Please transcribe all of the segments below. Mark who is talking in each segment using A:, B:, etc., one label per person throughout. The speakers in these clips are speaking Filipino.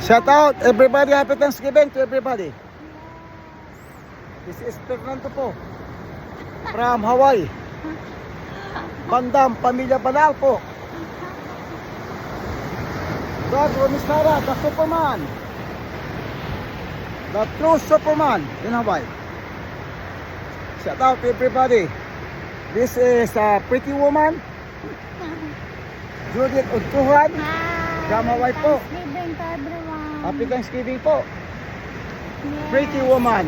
A: Shout out everybody, happy Thanksgiving to everybody. This is Fernando po from Hawaii. Bandam, Pamilya Banal po. God Romistara, the Superman. The true Superman in Hawaii. Shout out everybody. This is a pretty woman, Judith Udtuhan, from Hawaii po.
B: Thanksgiving to everyone.
A: Happy Thanksgiving po.
B: Yes.
A: Pretty woman.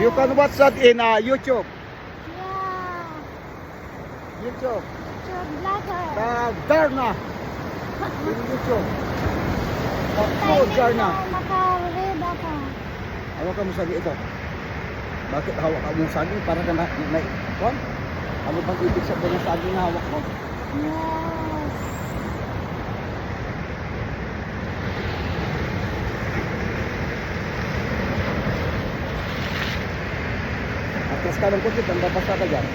A: You can watch that in YouTube.
B: Yeah.
A: YouTube.
B: Should blogger.
A: Darna. In YouTube. True Darna.
B: Maka-read ako.
A: Hawak ka mo sagi ito. Bakit hawak ka mo sagi? Para ka na kwan? Ano bang ibig sabihin ng sagi na hawak mo?
B: Yes.
A: At least ka ng kutit, ang babasa ka dyan.